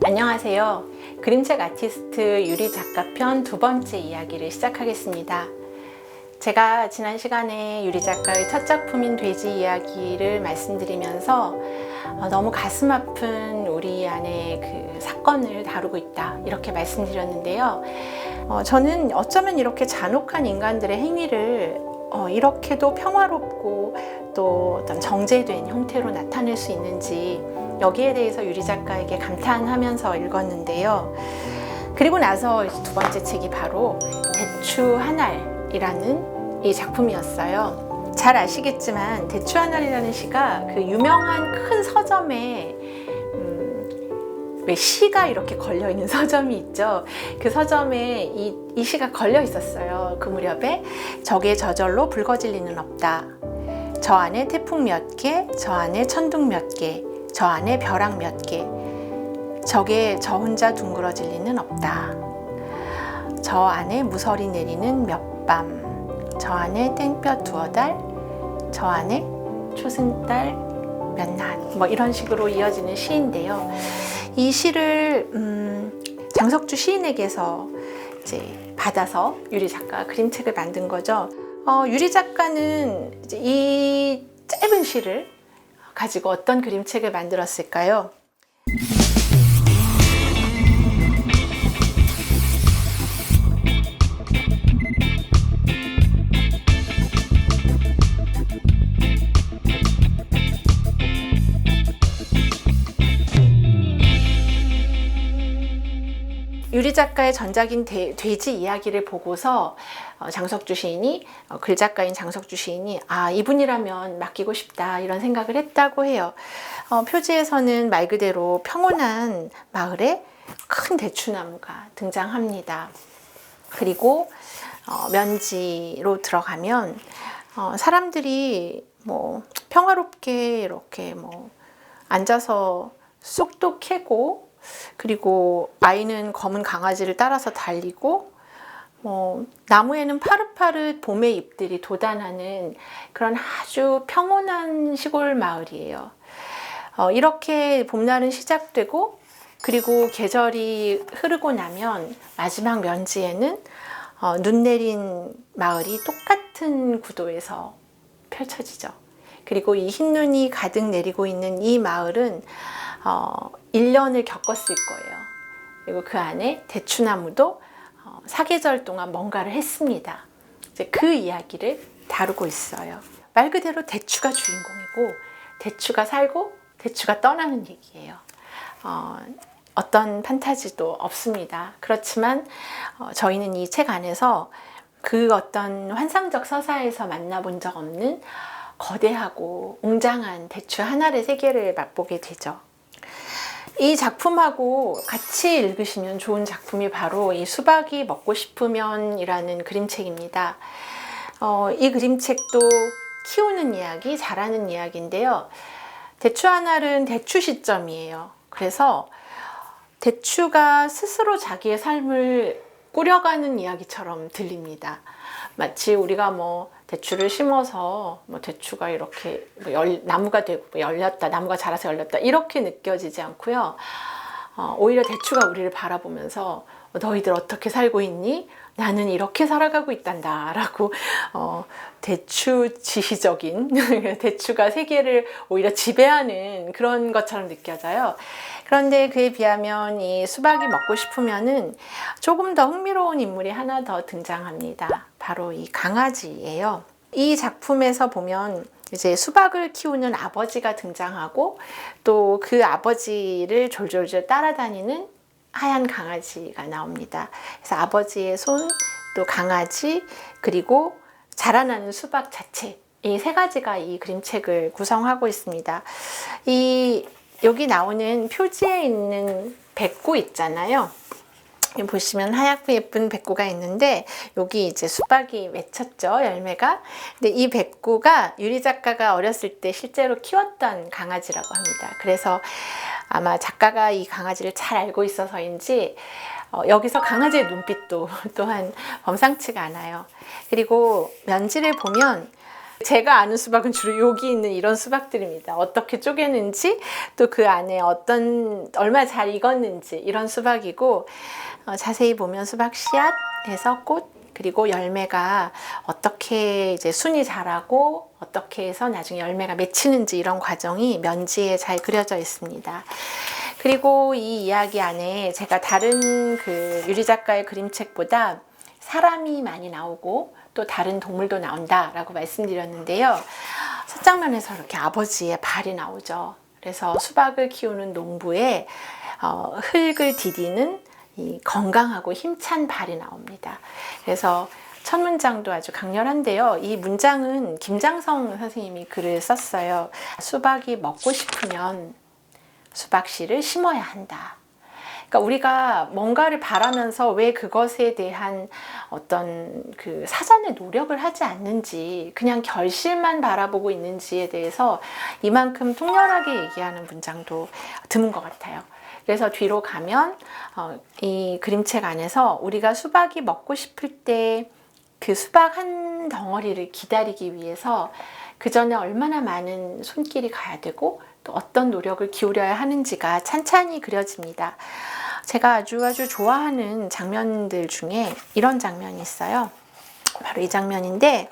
안녕하세요. 그림책 아티스트 유리 작가 편 두 번째 이야기를 시작하겠습니다. 제가 지난 시간에 유리 작가의 첫 작품인 돼지 이야기를 말씀드리면서 너무 가슴 아픈 우리 안의 그 사건을 다루고 있다 이렇게 말씀드렸는데요. 저는 어쩌면 이렇게 잔혹한 인간들의 행위를 이렇게도 평화롭고 또 어떤 정제된 형태로 나타낼 수 있는지 여기에 대해서 유리 작가에게 감탄하면서 읽었는데요. 그리고 나서 두 번째 책이 바로 대추 한 알이라는 이 작품이었어요. 잘 아시겠지만 대추 한 알이라는 시가 그 유명한 큰 서점에 왜 시가 이렇게 걸려 있는 서점이 있죠. 그 서점에 이 시가 걸려 있었어요. 그 무렵에 적의 저절로 붉어질 리는 없다. 저 안에 태풍 몇 개, 저 안에 천둥 몇 개, 저 안에 벼락 몇 개, 적에 저 혼자 둥그러질 리는 없다. 저 안에 무서리 내리는 몇 밤, 저 안에 땡볕 두어 달, 저 안에 초승달 몇 낮, 뭐 이런 식으로 이어지는 시인데요. 이 시를 장석주 시인에게서 이제 받아서 유리 작가가 그림책을 만든 거죠. 유리 작가는 이제 이 짧은 시를 가지고 어떤 그림책을 만들었을까요? 유리 작가의 전작인 돼지 이야기를 보고서 장석주 시인이 글 작가인 장석주 시인이 이분이라면 맡기고 싶다 이런 생각을 했다고 해요. 표지에서는 말 그대로 평온한 마을에 큰 대추나무가 등장합니다. 그리고 면지로 들어가면 사람들이 뭐 평화롭게 이렇게 뭐 앉아서 쑥도 캐고, 그리고 아이는 검은 강아지를 따라서 달리고, 나무에는 파릇파릇 봄의 잎들이 돋아나는 그런 아주 평온한 시골 마을이에요. 이렇게 봄날은 시작되고, 그리고 계절이 흐르고 나면 마지막 면지에는 눈 내린 마을이 똑같은 구도에서 펼쳐지죠. 그리고 이 흰 눈이 가득 내리고 있는 이 마을은 1년을 겪었을 거예요. 그리고 그 안에 대추나무도 사계절 동안 뭔가를 했습니다. 이제 그 이야기를 다루고 있어요. 말 그대로 대추가 주인공이고, 대추가 살고 대추가 떠나는 얘기예요. 어떤 판타지도 없습니다. 그렇지만 저희는 이 책 안에서 그 어떤 환상적 서사에서 만나본 적 없는 거대하고 웅장한 대추 한 알의 세계를 맛보게 되죠. 이 작품하고 같이 읽으시면 좋은 작품이 바로 이 수박이 먹고 싶으면 이라는 그림책입니다. 이 그림책도 키우는 이야기, 자라는 이야기인데요. 대추 한 알은 대추 시점이에요. 그래서 대추가 스스로 자기의 삶을 꾸려가는 이야기처럼 들립니다. 마치 우리가 뭐 대추를 심어서 뭐 대추가 이렇게 나무가 되고 열렸다, 나무가 자라서 열렸다 이렇게 느껴지지 않고요. 오히려 대추가 우리를 바라보면서 너희들 어떻게 살고 있니? 나는 이렇게 살아가고 있단다 라고 대추 지시적인 대추가 세계를 오히려 지배하는 그런 것처럼 느껴져요. 그런데 그에 비하면 이 수박이 먹고 싶으면은 조금 더 흥미로운 인물이 하나 더 등장합니다. 바로 이 강아지예요. 이 작품에서 보면 이제 수박을 키우는 아버지가 등장하고, 또 그 아버지를 졸졸졸 따라다니는 하얀 강아지가 나옵니다. 그래서 아버지의 손, 또 강아지, 그리고 자라나는 수박 자체, 이 세 가지가 이 그림책을 구성하고 있습니다. 여기 나오는 표지에 있는 백구 있잖아요. 여기 보시면 하얗고 예쁜 백구가 있는데 여기 이제 수박이 맺혔죠, 열매가. 근데 이 백구가 유리 작가가 어렸을 때 실제로 키웠던 강아지라고 합니다. 그래서 아마 작가가 이 강아지를 잘 알고 있어서인지 여기서 강아지의 눈빛도 또한 범상치가 않아요. 그리고 면지를 보면 제가 아는 수박은 주로 여기 있는 이런 수박들입니다. 어떻게 쪼개는지, 또 그 안에 얼마 잘 익었는지 이런 수박이고, 자세히 보면 수박 씨앗에서 꽃, 그리고 열매가 어떻게 이제 순이 자라고 어떻게 해서 나중에 열매가 맺히는지 이런 과정이 면지에 잘 그려져 있습니다. 그리고 이 이야기 안에 제가 다른 그 유리 작가의 그림책보다 사람이 많이 나오고 또 다른 동물도 나온다라고 말씀드렸는데요. 첫 장면에서 이렇게 아버지의 발이 나오죠. 그래서 수박을 키우는 농부의 흙을 디디는 이 건강하고 힘찬 발이 나옵니다. 그래서 첫 문장도 아주 강렬한데요. 이 문장은 김장성 선생님이 글을 썼어요. 수박이 먹고 싶으면 수박씨를 심어야 한다. 그러니까 우리가 뭔가를 바라면서 왜 그것에 대한 어떤 그 사전에 노력을 하지 않는지, 그냥 결실만 바라보고 있는지에 대해서 이만큼 통렬하게 얘기하는 문장도 드문 것 같아요. 그래서 뒤로 가면 이 그림책 안에서 우리가 수박이 먹고 싶을 때 그 수박 한 덩어리를 기다리기 위해서 그 전에 얼마나 많은 손길이 가야 되고 또 어떤 노력을 기울여야 하는지가 찬찬히 그려집니다. 제가 아주 좋아하는 장면들 중에 이런 장면이 있어요. 바로 이 장면인데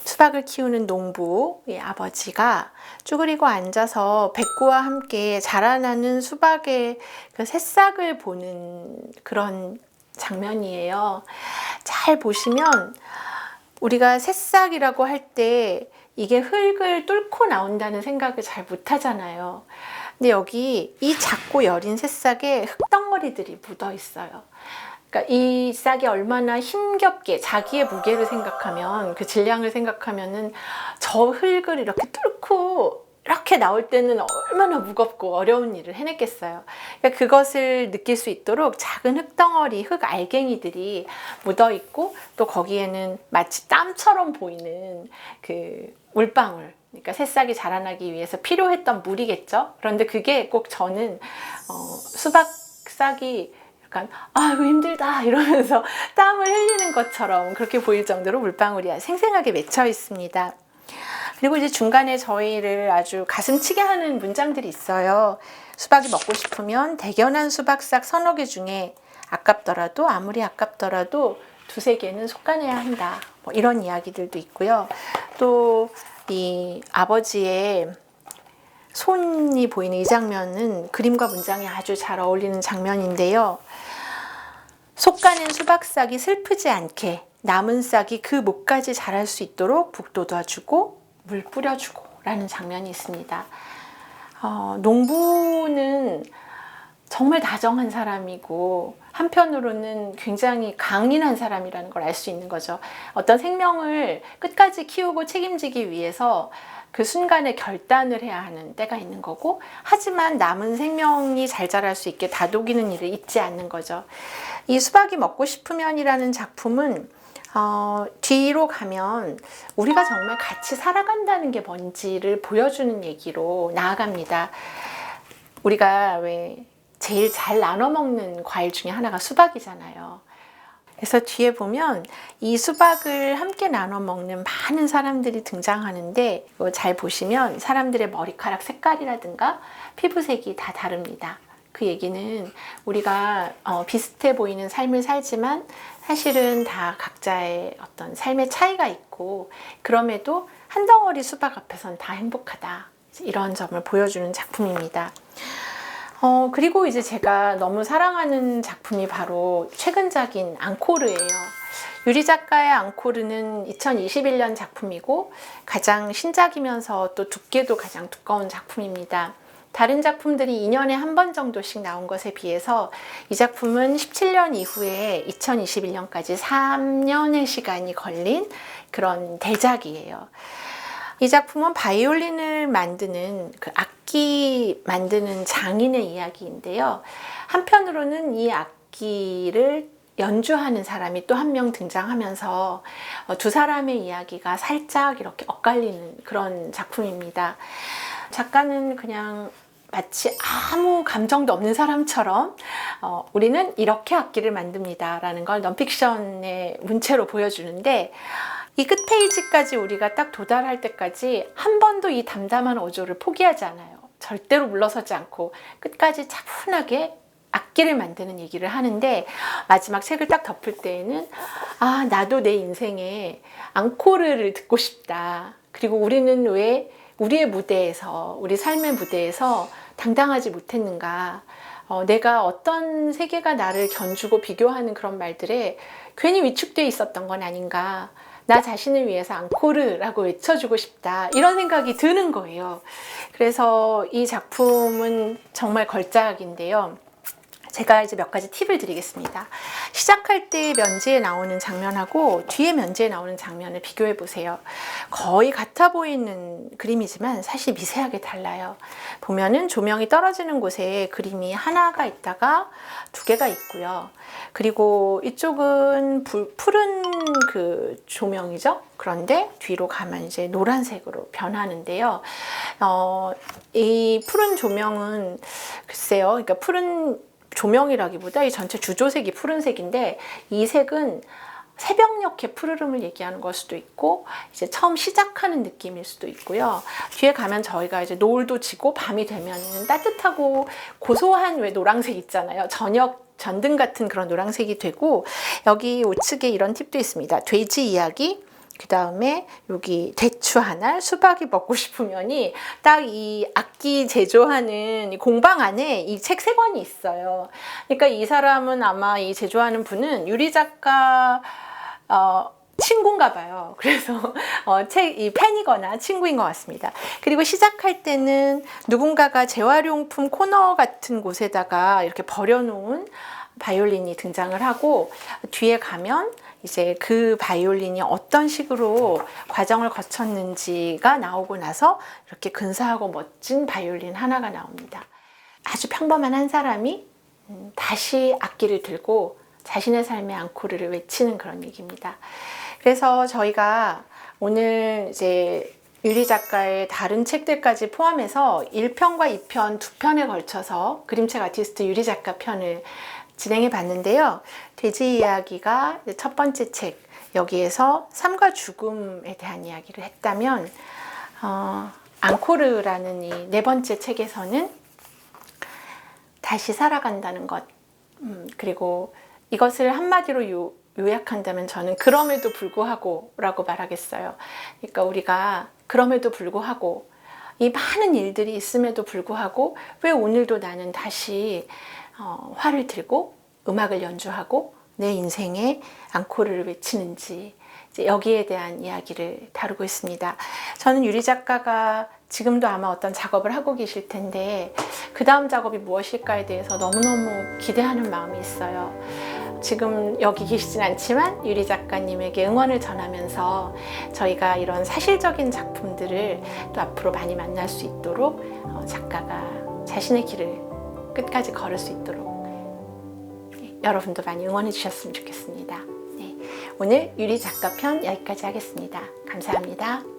수박을 키우는 농부의 아버지가 쭈그리고 앉아서 백구와 함께 자라나는 수박의 그 새싹을 보는 그런 장면이에요. 잘 보시면 우리가 새싹이라고 할 때 이게 흙을 뚫고 나온다는 생각을 잘 못하잖아요. 근데 여기 이 작고 여린 새싹에 흙덩어리들이 묻어 있어요. 그러니까 이 싹이 얼마나 힘겹게 자기의 무게를 생각하면, 그 질량을 생각하면은 저 흙을 이렇게 뚫고 이렇게 나올 때는 얼마나 무겁고 어려운 일을 해냈겠어요. 그러니까 그것을 느낄 수 있도록 작은 흙덩어리, 흙 알갱이들이 묻어 있고, 또 거기에는 마치 땀처럼 보이는 그 물방울, 그러니까 새싹이 자라나기 위해서 필요했던 물이겠죠. 그런데 그게 꼭 저는 수박 싹이 약간 아이고 힘들다 이러면서 땀을 흘리는 것처럼 그렇게 보일 정도로 물방울이 생생하게 맺혀 있습니다. 그리고 이제 중간에 저희를 아주 가슴치게 하는 문장들이 있어요. 수박이 먹고 싶으면 대견한 수박싹 서너 개 중에 아무리 아깝더라도 두세 개는 솎아내야 한다. 뭐 이런 이야기들도 있고요. 또 이 아버지의 손이 보이는 이 장면은 그림과 문장이 아주 잘 어울리는 장면인데요. 솎아낸 수박싹이 슬프지 않게 남은 싹이 그 목까지 자랄 수 있도록 북돋아주고 물 뿌려주고 라는 장면이 있습니다. 농부는 정말 다정한 사람이고 한편으로는 굉장히 강인한 사람이라는 걸 알 수 있는 거죠. 어떤 생명을 끝까지 키우고 책임지기 위해서 그 순간에 결단을 해야 하는 때가 있는 거고, 하지만 남은 생명이 잘 자랄 수 있게 다독이는 일을 잊지 않는 거죠. 이 수박이 먹고 싶으면이라는 작품은 뒤로 가면 우리가 정말 같이 살아간다는 게 뭔지를 보여주는 얘기로 나아갑니다. 우리가 왜 제일 잘 나눠 먹는 과일 중에 하나가 수박이잖아요. 그래서 뒤에 보면 이 수박을 함께 나눠 먹는 많은 사람들이 등장하는데, 이거 잘 보시면 사람들의 머리카락 색깔이라든가 피부색이 다 다릅니다. 그 얘기는 우리가 비슷해 보이는 삶을 살지만 사실은 다 각자의 어떤 삶의 차이가 있고, 그럼에도 한 덩어리 수박 앞에선 다 행복하다, 이런 점을 보여주는 작품입니다. 그리고 이제 제가 너무 사랑하는 작품이 바로 최근작인 앙코르예요. 유리 작가의 앙코르는 2021년 작품이고 가장 신작이면서 또 두께도 가장 두꺼운 작품입니다. 다른 작품들이 2년에 한 번 정도씩 나온 것에 비해서 이 작품은 17년 이후에 2021년까지 3년의 시간이 걸린 그런 대작이에요. 이 작품은 바이올린을 만드는 그 악기 만드는 장인의 이야기인데요. 한편으로는 이 악기를 연주하는 사람이 또 한 명 등장하면서 두 사람의 이야기가 살짝 이렇게 엇갈리는 그런 작품입니다. 작가는 그냥 마치 아무 감정도 없는 사람처럼 우리는 이렇게 악기를 만듭니다 라는 걸 넌픽션의 문체로 보여주는데, 이 끝 페이지까지 우리가 딱 도달할 때까지 한 번도 이 담담한 어조를 포기하지 않아요. 절대로 물러서지 않고 끝까지 차분하게 악기를 만드는 얘기를 하는데, 마지막 책을 딱 덮을 때에는 아, 나도 내 인생에 앙코르를 듣고 싶다. 그리고 우리는 왜 우리의 무대에서, 우리 삶의 무대에서 당당하지 못했는가, 내가 어떤 세계가 나를 견주고 비교하는 그런 말들에 괜히 위축되어 있었던 건 아닌가, 나 자신을 위해서 앙코르라고 외쳐주고 싶다, 이런 생각이 드는 거예요. 그래서 이 작품은 정말 걸작인데요. 제가 이제 몇 가지 팁을 드리겠습니다. 시작할 때 면지에 나오는 장면하고 뒤에 면지에 나오는 장면을 비교해 보세요. 거의 같아 보이는 그림이지만 사실 미세하게 달라요. 보면은 조명이 떨어지는 곳에 그림이 하나가 있다가 두 개가 있고요. 그리고 이쪽은 푸른 그 조명이죠. 그런데 뒤로 가면 이제 노란색으로 변하는데요. 이 푸른 조명은 글쎄요. 그러니까 푸른 조명이라기보다 이 전체 주조색이 푸른색인데, 이 색은 새벽녘의 푸르름을 얘기하는 걸 수도 있고 이제 처음 시작하는 느낌일 수도 있고요. 뒤에 가면 저희가 이제 노을도 지고 밤이 되면 따뜻하고 고소한 왜 노란색 있잖아요. 저녁 전등 같은 그런 노란색이 되고, 여기 우측에 이런 팁도 있습니다. 돼지 이야기, 그 다음에 여기 대추 하나, 수박이 먹고 싶으면이 딱 이 악기 제조하는 이 공방 안에 이 책 3권이 있어요. 그러니까 이 사람은 아마 이 제조하는 분은 유리 작가 친구인가 봐요. 그래서 이 팬이거나 친구인 것 같습니다. 그리고 시작할 때는 누군가가 재활용품 코너 같은 곳에다가 이렇게 버려놓은 바이올린이 등장을 하고, 뒤에 가면 이제 그 바이올린이 어떤 식으로 과정을 거쳤는지가 나오고 나서 이렇게 근사하고 멋진 바이올린 하나가 나옵니다. 아주 평범한 한 사람이 다시 악기를 들고 자신의 삶의 앙코르를 외치는 그런 얘기입니다. 그래서 저희가 오늘 이제 유리 작가의 다른 책들까지 포함해서 1편과 2편, 2편에 걸쳐서 그림책 아티스트 유리 작가 편을 진행해 봤는데요. 돼지 이야기가 첫 번째 책, 여기에서 삶과 죽음에 대한 이야기를 했다면, 앙코르라는 이 4번째 책에서는 다시 살아간다는 것, 그리고 이것을 한마디로 요약한다면 저는 그럼에도 불구하고 라고 말하겠어요. 그러니까 우리가 그럼에도 불구하고, 이 많은 일들이 있음에도 불구하고 왜 오늘도 나는 다시 활을 들고 음악을 연주하고 내 인생에 앙코르를 외치는지, 이제 여기에 대한 이야기를 다루고 있습니다. 저는 유리 작가가 지금도 아마 어떤 작업을 하고 계실 텐데 그 다음 작업이 무엇일까에 대해서 너무너무 기대하는 마음이 있어요. 지금 여기 계시진 않지만 유리 작가님에게 응원을 전하면서 저희가 이런 사실적인 작품들을 또 앞으로 많이 만날 수 있도록 작가가 자신의 길을 끝까지 걸을 수 있도록 여러분도 많이 응원해 주셨으면 좋겠습니다. 네, 오늘 유리 작가 편 여기까지 하겠습니다. 감사합니다.